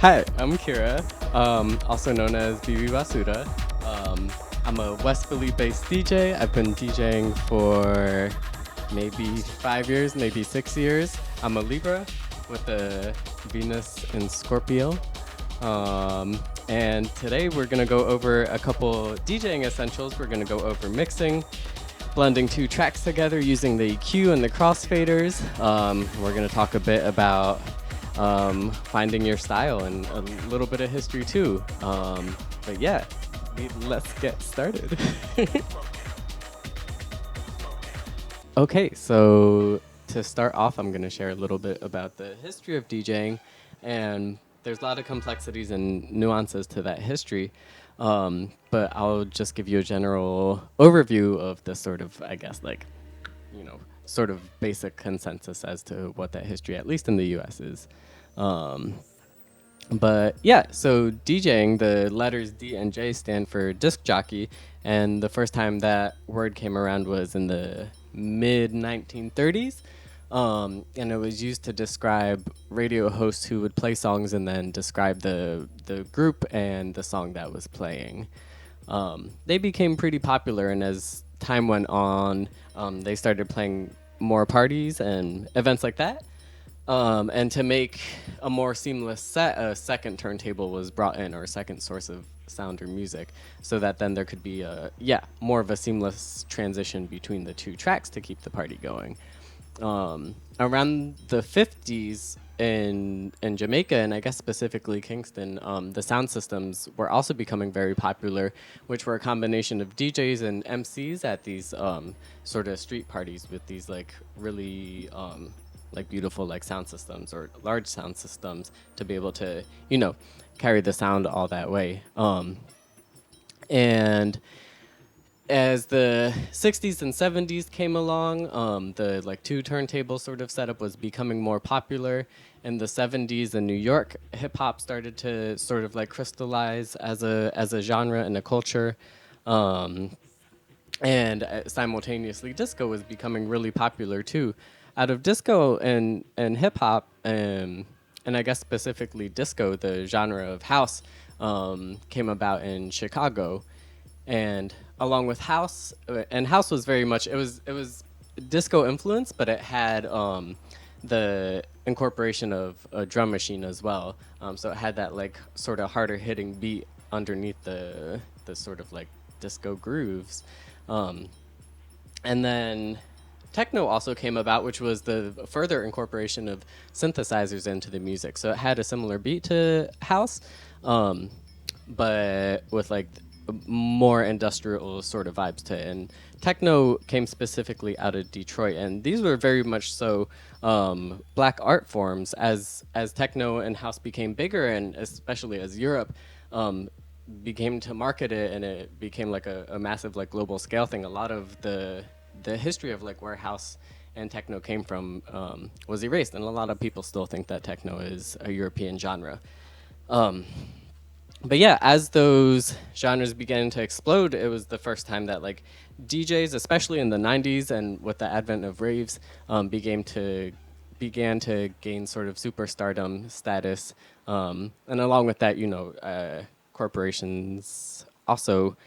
Hi, I'm Kira, also known as BB Basura. I'm a West Philly-based DJ. I've been DJing for maybe 5 years, maybe 6 years. I'm a Libra with a Venus in Scorpio. And today we're gonna go over a couple DJing essentials. We're gonna go over mixing, blending two tracks together using the EQ and the crossfaders. We're gonna talk a bit about finding your style and a little bit of history too. But yeah, let's get started. Okay, so to start off, I'm going to share a little bit about the history of DJing, and there's a lot of complexities and nuances to that history. But I'll just give you a general overview of the sort of, I guess, like, sort of basic consensus as to what that history, at least in the US, is. But yeah, so DJing, the letters D and J stand for disc jockey, and the first time that word came around was in the mid 1930s. And it was used to describe radio hosts who would play songs and then describe the group and the song that was playing. They became pretty popular, and as time went on, they started playing more parties and events like that. And to make a more seamless set, a second turntable was brought in, or a second source of sound or music, so that then there could be more of a seamless transition between the two tracks to keep the party going. Around the 50s in Jamaica, and I guess specifically Kingston, the sound systems were also becoming very popular, which were a combination of DJs and MCs at these sort of street parties with these like really like beautiful like sound systems or large sound systems to be able to carry the sound all that way. And as the 60s and 70s came along, the like two turntable sort of setup was becoming more popular. In the 70s in New York, hip hop started to sort of like crystallize as a genre and a culture. And simultaneously, disco was becoming really popular too. Out of disco and hip hop, and I guess specifically disco, the genre of house came about in Chicago. And along with house, and house was very much it was disco influence, but it had the incorporation of a drum machine as well. So it had that like sort of harder hitting beat underneath the sort of like disco grooves. And then techno also came about, which was the further incorporation of synthesizers into the music. So it had a similar beat to house, but with like more industrial sort of vibes to it. And techno came specifically out of Detroit, and these were very much so black art forms. As techno and house became bigger, and especially as Europe began to market it, and it became like a massive like global scale thing. A lot of the history of like where house and techno came from was erased, and a lot of people still think that techno is a European genre. But yeah, as those genres began to explode, it was the first time that like DJs, especially in the 90s and with the advent of raves, began to gain sort of superstardom status. And along with that, corporations also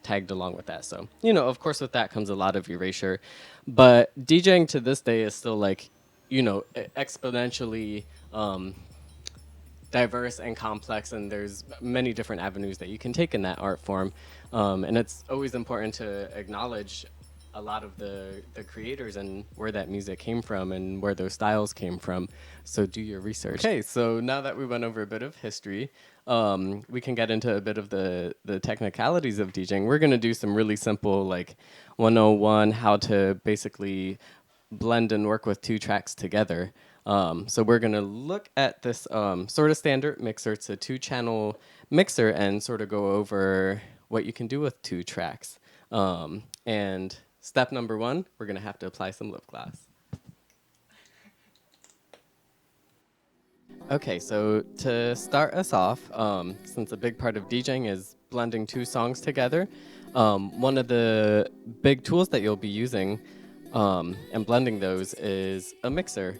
tagged along with that. So, of course, with that comes a lot of erasure. But DJing to this day is still like, exponentially diverse and complex, and there's many different avenues that you can take in that art form. And it's always important to acknowledge a lot of the creators and where that music came from and where those styles came from. So do your research. Okay, so now that we went over a bit of history, we can get into a bit of the technicalities of DJing. We're going to do some really simple, like 101, how to basically blend and work with two tracks together. So we're going to look at this sort of standard mixer. It's a two-channel mixer, and sort of go over what you can do with two tracks. And step number one, we're going to have to apply some lip gloss. Okay, so to start us off, since a big part of DJing is blending two songs together, one of the big tools that you'll be using and blending those is a mixer.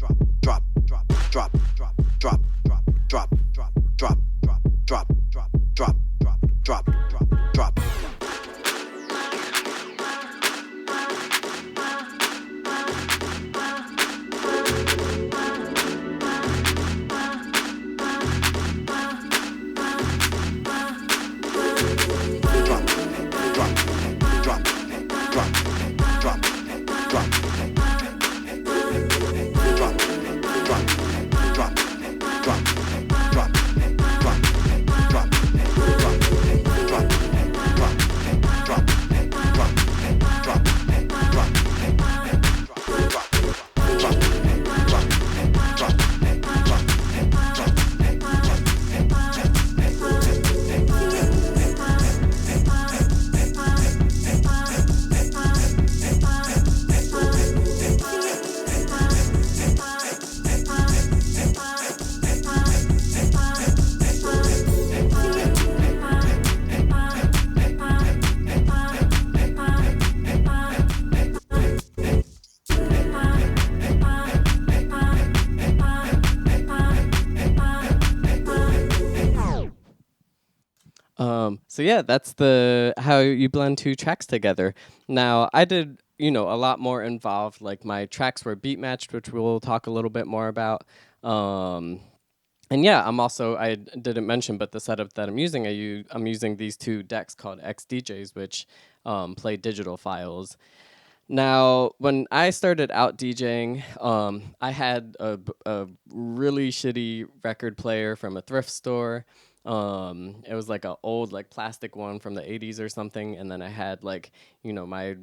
So yeah, that's the how you blend two tracks together. Now I did, a lot more involved. Like my tracks were beat matched, which we'll talk a little bit more about. Um, and yeah, I didn't mention, but the setup that I'm using these two decks called XDJs, which play digital files. Now, when I started out DJing, I had a really shitty record player from a thrift store. It was like a old like plastic one from the 80s or something, and then I had like my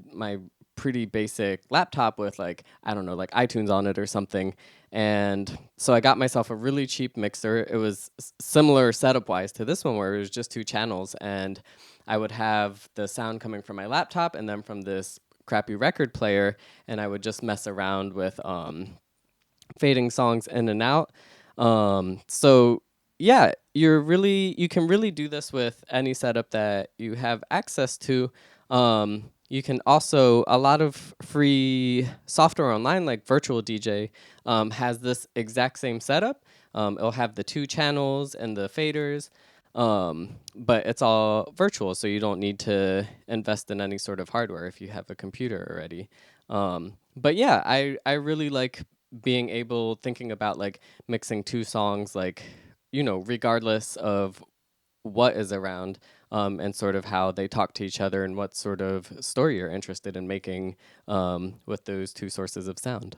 pretty basic laptop with like I don't know like iTunes on it or something. And so I got myself a really cheap mixer. It was similar setup wise to this one where it was just two channels, and I would have the sound coming from my laptop and then from this crappy record player, and I would just mess around with fading songs in and out. So yeah, you can really do this with any setup that you have access to. You can also a lot of free software online like Virtual DJ has this exact same setup. It'll have the two channels and the faders. But it's all virtual, so you don't need to invest in any sort of hardware if you have a computer already. But yeah, I really like being able thinking about like mixing two songs like regardless of what is around, and sort of how they talk to each other and what sort of story you're interested in making with those two sources of sound.